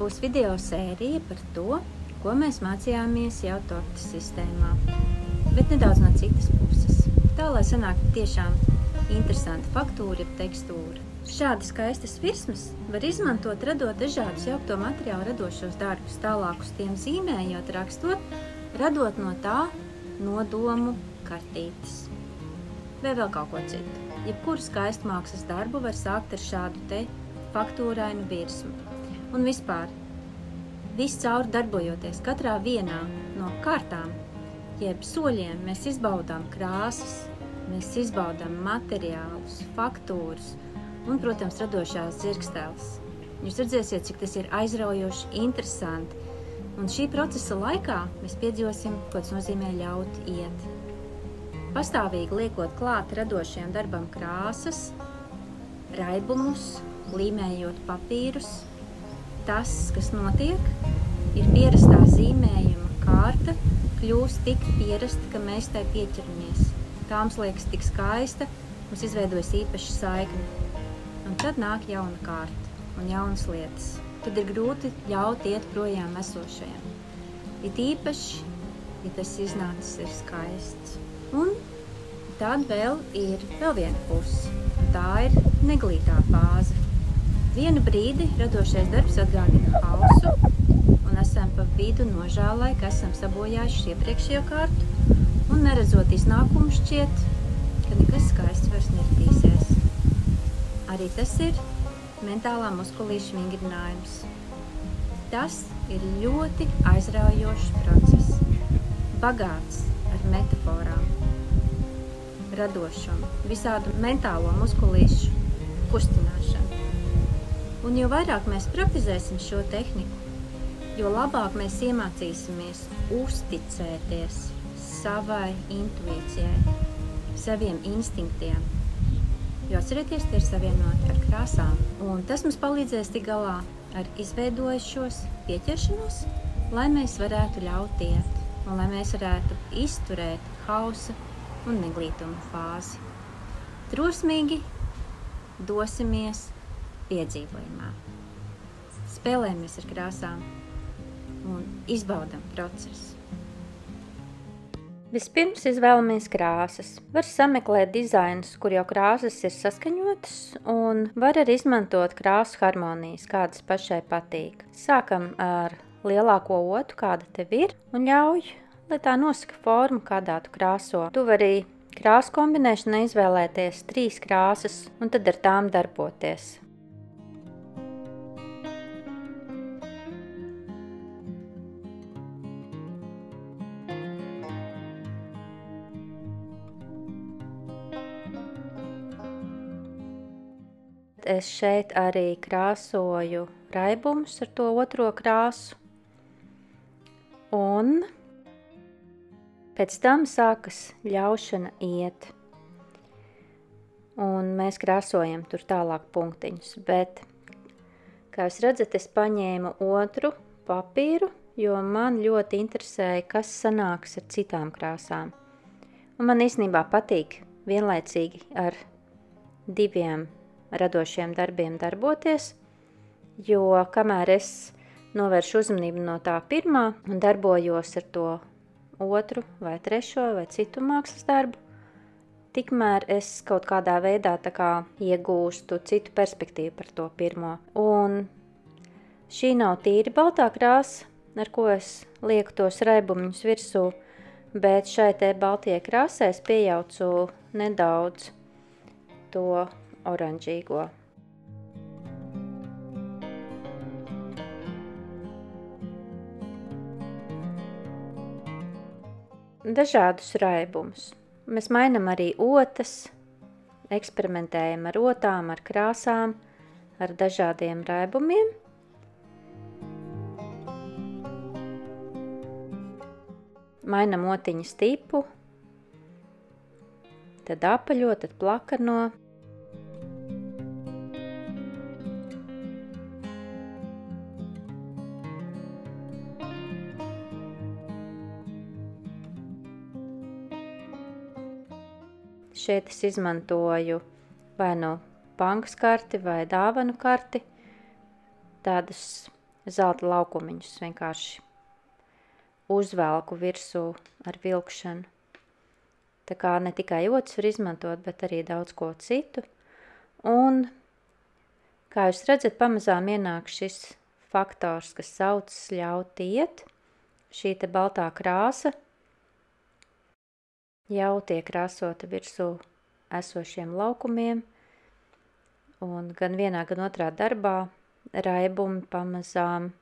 būs video sērija par to, ko mēs mācījāmies jau tortes sistēmā, bet nedaudz no citas puses. Tā, lai sanāk tiešām interesanta faktūra, jeb tekstūra. Šādi skaistas virsmas var izmantot, radot dažādus jaukto materiālu radošos darbus, tālāk uz tiem zīmējot, rakstot, radot no tā nodomu kartītes. Vai vēl kaut ko citu. Jebkuru skaistu mākslas darbu var sākt ar šādu te faktūrainu virsmu. Un vispār, viss cauri darbojoties katrā vienā no kārtām, jeb soļiem, mēs izbaudām krāsas, mēs izbaudām materiālus, faktūras un, protams, radošās dzirksteles. Jūs redzēsiet, cik tas ir aizraujoši, interesanti. Un šī procesa laikā mēs piedzīvosim, ko tas nozīmē ļaut iet. Pastāvīgi liekot klāt radošajam darbam krāsas, raibumus, līmējot papīrus, tas, kas notiek, ir pierastā zīmējuma kārta, kļūst tik pierasta, ka mēs tai pieķeramies. Tā mums liekas tik skaista, mums izveidojas īpaša saikne. Un tad nāk jauna kārta un jaunas lietas. Tad ir grūti ļaut iet projām esošajam. It īpaši, ja tas iznācis ir skaists. Un tad vēl ir vēl viena puse. Tā ir neglītā fāze. Vienu brīdi radošais darbs atgādina hausu, un esam pa vidu nožēlai, ka esam sabojājuši iepriekšējo kārtu, un neredzot iznākumu šķiet, ka nekas skaists vairs neradīsies. Arī tas ir mentālā muskulīša vingrinājums. Tas ir ļoti aizraujošs process, bagāts ar metaforām, radošumu, visādu mentālo muskulīšu kustināšanu. Un jo vairāk mēs praktizēsim šo tehniku, jo labāk mēs iemācīsimies uzticēties savai intuīcijai, saviem instinktiem. Jo atcerieties, tie ir savienoti ar krāsām. Un tas mums palīdzēs tik galā ar izveidojušos pieķeršanos, lai mēs varētu ļaut iet un lai mēs varētu izturēt hausa un neglītuma fāzi. Drosmīgi dosimies piedzīvojumā. Spēlējamies ar krāsām un izbaudam procesu. Vispirms izvēlamies krāsas. Var sameklēt dizainus, kur jau krāsas ir saskaņotas, un var arī izmantot krāsu harmonijas, kādas pašai patīk. Sākam ar lielāko otu, kāda tev ir, un ļauj, lai tā nosaka formu, kādā tu krāso. Tu vari krāsu kombinēšanai izvēlēties 3 krāsas, un tad ar tām darboties. Es šeit arī krāsoju raibumus ar to otro krāsu. Un pēc tam sākas ļaušana iet. Un mēs krāsojam tur tālāk punktiņus. Bet, kā jūs redzat, es paņēmu otru papīru, jo man ļoti interesēja, kas sanāks ar citām krāsām. Un man īstenībā patīk vienlaicīgi ar 2 radošiem darbiem darboties, jo kamēr es novēršu uzmanību no tā pirmā un darbojos ar to otru vai trešo vai citu mākslas darbu, tikmēr es kaut kādā veidā tā kā iegūstu citu perspektīvu par to pirmo. Un šī nav tīri baltā krāsa, ar ko es lieku tos raibumiņus virsū, bet šai te baltajai krāsai es piejaucu nedaudz to oranžīgo. Dažādus raibumus. Mēs mainam arī otas, eksperimentējam ar otām, ar krāsām, ar dažādiem raibumiem. Mainam otiņas tipu, tad apaļo, tad plakano. Šeit es izmantoju vai nu bankas karti vai dāvanu karti, tādas zelta laukumiņus vienkārši uzvelku virsū ar vilkšanu. Tā kā ne tikai otas var izmantot, bet arī daudz ko citu. Un, kā jūs redzat, pamazām ienāk šis faktors, kas saucas ļaut iet. Šī te baltā krāsa jau tiek krāsota virsū esošiem laukumiem. Un gan vienā, gan otrā darbā raibumi pamazām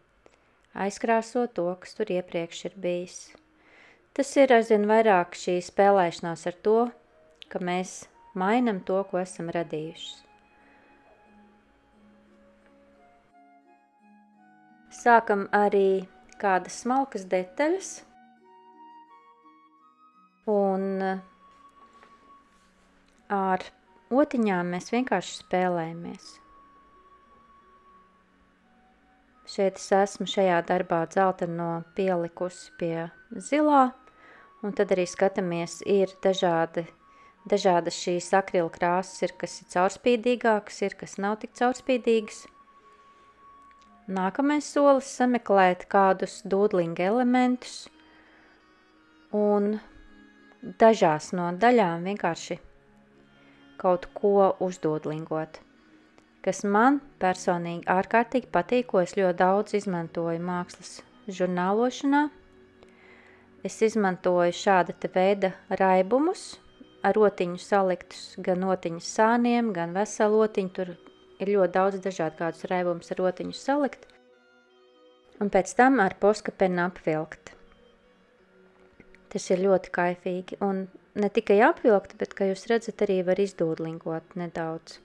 aizkrāso to, kas tur iepriekš ir bijis. Tas ir aizvien vairāk šī spēlēšanās ar to, ka mēs mainam to, ko esam radījuši. Sākam arī kādas smalkas detaļas un ar otiņām mēs vienkārši spēlējamies. Šeit es esmu šajā darbā dzelteno pielikusi pie zilā, un tad arī skatāmies, ir dažādas šīs akrila krāsas, ir kas ir caurspīdīgākas, ir kas nav tik caurspīdīgas. Nākamais solis sameklēt kādus dūdlinga elementus un dažās no daļām vienkārši kaut ko uzdūdlingot, kas man personīgi ārkārtīgi patīk, ko es ļoti daudz izmantoju mākslas žurnālošanā. Es izmantoju šāda te veida raibumus, ar otiņu saliktus gan otiņas sāniem, gan veselu otiņu, tur ir ļoti daudz dažādu kādus raibumus ar otiņu salikt, un pēc tam ar poskapeni apvilkt. Tas ir ļoti kaifīgi, un ne tikai apvilkt, bet, kā jūs redzat, arī var izdūdlingot nedaudz.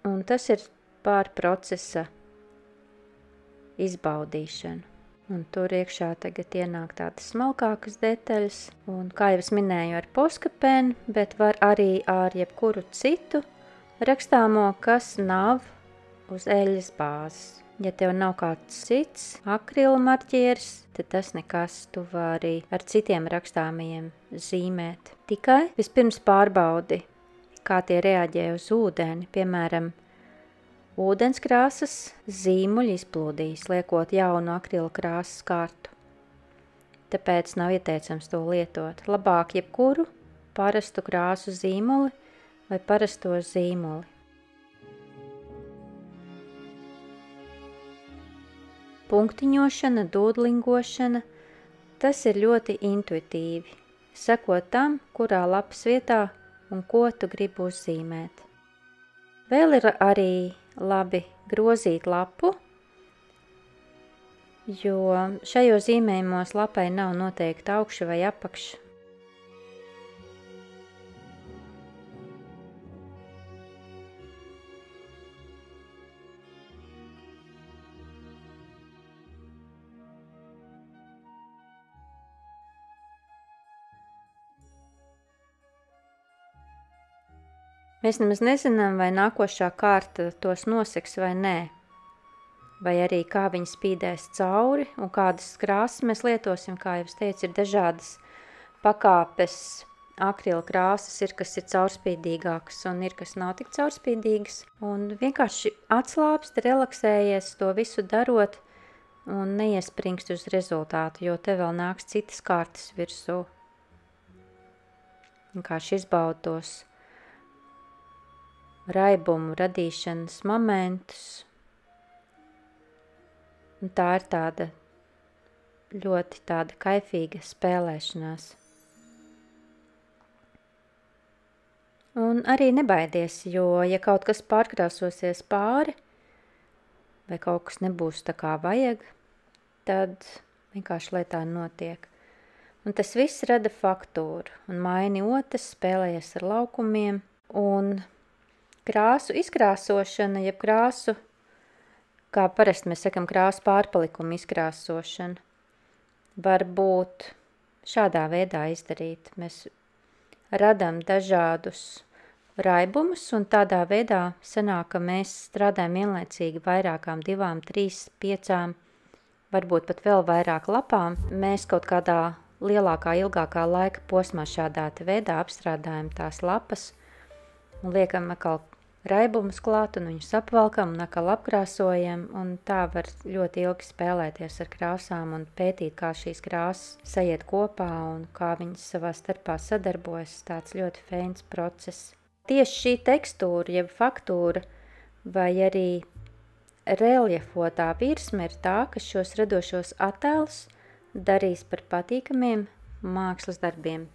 Un tas ir pār procesa izbaudīšana. Un tur iekšā tagad ienāk tādas smalkākas detaļas, un, kā jau es minēju, ar poskapeni, bet var arī ar jebkuru citu rakstāmo, kas nav uz eļas bāzes. Ja tev nav kāds cits akrila marķieris, tad tas nekas, tu vari ar citiem rakstāmajiem zīmēt. Tikai vispirms pārbaudi, kā tie reaģē uz ūdeni, piemēram, ūdenskrāsas zīmuļi izplūdīs, liekot jaunu akrila krāsas kārtu. Tāpēc nav ieteicams to lietot. Labāk jebkuru parastu krāsu zīmuli vai parasto zīmuli. Punktiņošana, dūdlingošana, tas ir ļoti intuitīvi. Sekot tam, kurā lapas vietā un ko tu gribi uzzīmēt. Vēl ir arī labi grozīt lapu, jo šajos zīmējumos lapai nav noteikti augša vai apakša. Mēs nemaz nezinām, vai nākošā kārta tos noseks vai nē, vai arī kā viņi spīdēs cauri un kādas krāsas mēs lietosim, kā jau es teicu, ir dažādas pakāpes akrila krāsas, ir kas ir caurspīdīgākas un ir kas nav tik caurspīdīgas. Un vienkārši atslāpst, relaksējies to visu darot un neiespringst uz rezultātu, jo te vēl nāks citas kārtas virsū. Vienkārši izbaudos raibumu radīšanas momentus. Un tā ir tāda ļoti tāda kaifīga spēlēšanās. Un arī nebaidies, jo ja kaut kas pārkrāsosies pāri, vai kaut kas nebūs tā kā vajag, tad vienkārši lai tā notiek. Un tas viss rada faktūru, un maini otas, spēlējies ar laukumiem, un krāsu izkrāsošana, jeb krāsu, kā parasti mēs sakam, krāsu pārpalikumu izkrāsošana, var būt šādā veidā izdarīt. Mēs radam dažādus raibumus, un tādā veidā sanāk, ka mēs strādājam vienlaicīgi vairākām 2, 3, 5, varbūt pat vēl vairāk lapām. Mēs kaut kādā lielākā, ilgākā laika posmā šādā veidā apstrādājam tās lapas un liekam atkal raibumus klāt un viņus apvalkam un atkal apkrāsojam, un tā var ļoti ilgi spēlēties ar krāsām un pētīt, kā šīs krāsas sajiet kopā un kā viņas savā starpā sadarbojas. Tāds ļoti feins process. Tieši šī tekstūra, jeb faktūra vai arī reljefotā virsme ir tā, kas šos radošos attēlus darīs par patīkamiem mākslas darbiem.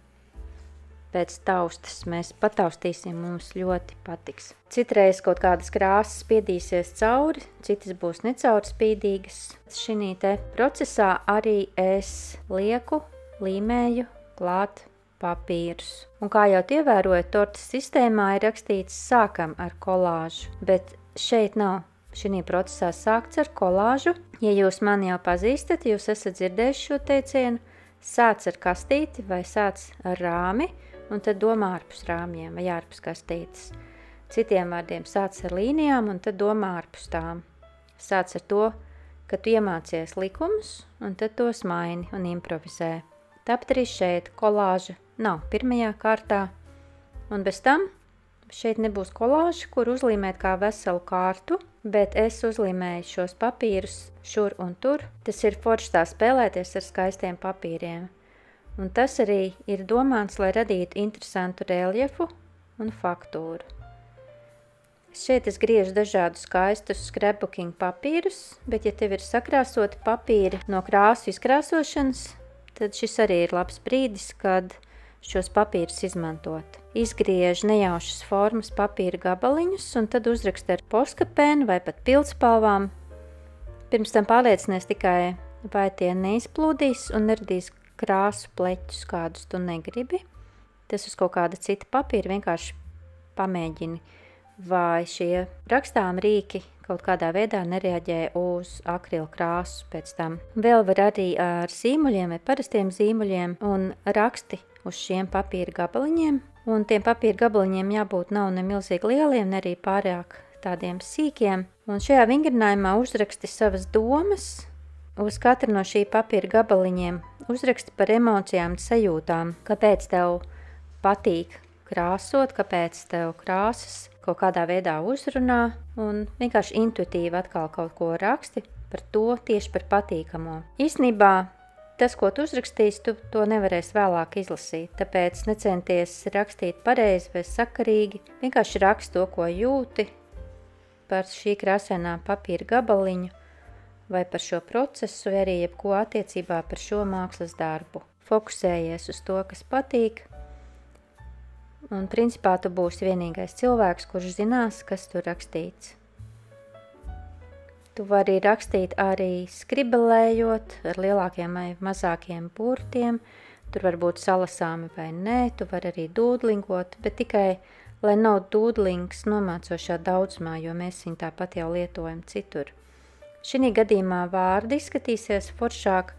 Pēc taustas mēs pataustīsim, mums ļoti patiks. Citreiz kaut kādas krāsas spiedīsies cauri, citas būs necaurspīdīgas. Šī te procesā arī es lieku, līmēju klāt papīrus. Un kā jau ievērojat, tortes sistēmā ir rakstīts sākam ar kolāžu, bet šeit nav. Šī procesā sākts ar kolāžu. Ja jūs mani jau pazīstat, jūs esat dzirdējuši šo teicienu, sāc ar kastīti vai sāc ar rāmi, un tad domā ārpus rāmjiem vai ārpus kastītes. Citiem vārdiem sāc ar līnijām, un tad domā ārpus tām. Sāc ar to, ka tu iemācies likumus, un tad tos maini un improvizē. Tāpat arī šeit kolāža nav pirmajā kārtā, un bez tam šeit nebūs kolāža, kur uzlīmēt kā veselu kārtu, bet es uzlīmēju šos papīrus šur un tur. Tas ir forši tā spēlēties ar skaistiem papīriem. Un tas arī ir domāts, lai radītu interesantu reljefu un faktūru. Šeit es griežu dažādus skaistus scrapbooking papīrus, bet ja tev ir sakrāsoti papīri no krāsu izkrāsošanas, tad šis arī ir labs brīdis, kad šos papīrus izmantot. Izgriež nejaušas formas papīra gabaliņus un tad uzrakst ar poskapēnu vai pat pildspalvām. Pirms tam pārliecinies tikai, vai tie neizplūdīs un neradīs krāsu pleķus, kādus tu negribi. Tas uz kaut kāda cita papīra vienkārši pamēģini, vai šie rakstām rīki kaut kādā veidā nereaģē uz akrila krāsu pēc tam. Vēl var arī ar zīmuļiem vai parastiem zīmuļiem un raksti uz šiem papīra gabaliņiem, un tiem papīra gabaliņiem jābūt nav ne milzīgi lieliem, ne arī pārāk tādiem sīkiem, un šajā vingrinājumā uzraksti savas domas uz katru no šī papīra gabaliņiem, uzraksti par emocijām, sajūtām, kāpēc tev patīk krāsot, kāpēc tev krāsas kaut kādā veidā uzrunā, un vienkārši intuitīvi atkal kaut ko raksti par to, tieši par patīkamo. Īstenībā tas, ko tu uzrakstīsi, tu to nevarēsi vēlāk izlasīt, tāpēc necenties rakstīt pareizi vai sakarīgi, vienkārši raksti to, ko jūti par šī krāsainā papīra gabaliņu vai par šo procesu, vai arī jebko attiecībā par šo mākslas darbu. Fokusējies uz to, kas patīk, un principā tu būsi vienīgais cilvēks, kurš zinās, kas tur rakstīts. Tu vari rakstīt arī skribelējot ar lielākiem vai mazākiem burtiem, tur var būt salasāmi vai nē, tu vari arī dūdlingot, bet tikai, lai nav dūdlings nomācošā daudzumā, jo mēs viņu tāpat jau lietojam citur. Šī gadījumā vārdi izskatīsies foršāk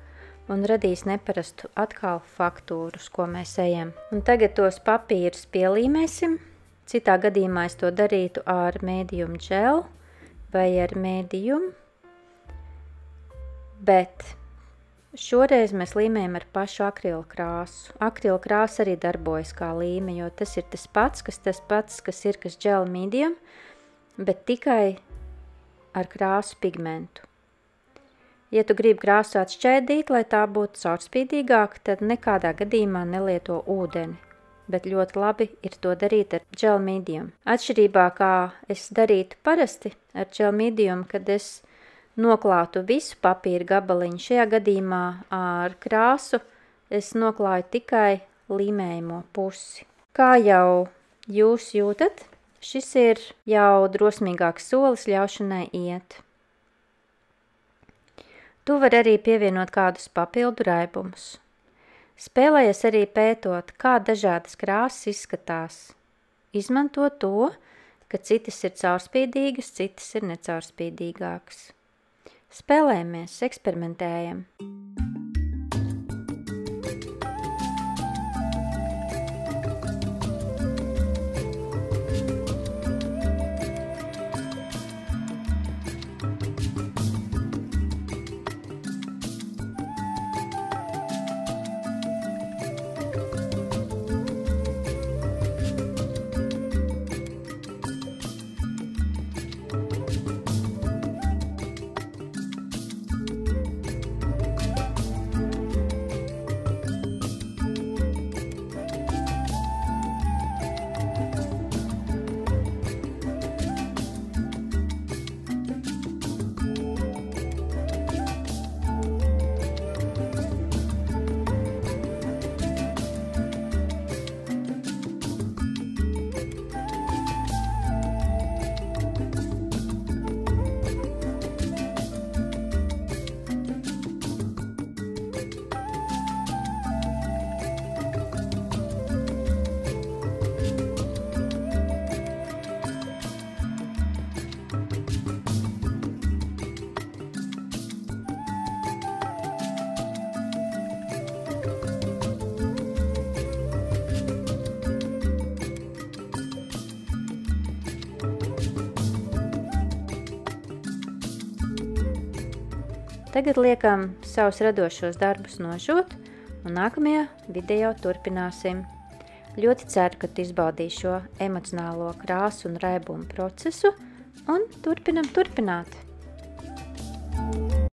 un radīs neparastu atkal faktūru, uz ko mēs ejam. Un tagad tos papīrus pielīmēsim. Citā gadījumā es to darītu ar medium gel vai ar medium, bet šoreiz mēs līmējam ar pašu akrila krāsu. Akrila krāsa arī darbojas kā līme, jo tas ir tas pats, kas ir gel medium, bet tikai ar krāsu pigmentu. Ja tu gribi krāsu atšķēdīt, lai tā būtu caurspīdīgāka, tad nekādā gadījumā nelieto ūdeni, bet ļoti labi ir to darīt ar gel medium. Atšķirībā kā es darītu parasti ar gel medium, kad es noklātu visu papīra gabaliņu, šajā gadījumā ar krāsu es noklāju tikai līmējamo pusi. Kā jau jūs jūtat, šis ir jau drosmīgāks solis ļaušanai iet. Tu vari arī pievienot kādus papildu raibumus. Spēlējies arī pētot, kā dažādas krāsas izskatās. Izmanto to, ka citas ir caurspīdīgas, citas ir necaurspīdīgākas. Spēlējamies, eksperimentējam. Tagad liekam savus radošos darbus nožūt, un nākamajā video turpināsim. Ļoti ceru, ka tu izbaudīsi šo emocionālo krāsu un raibumu procesu, un turpināt.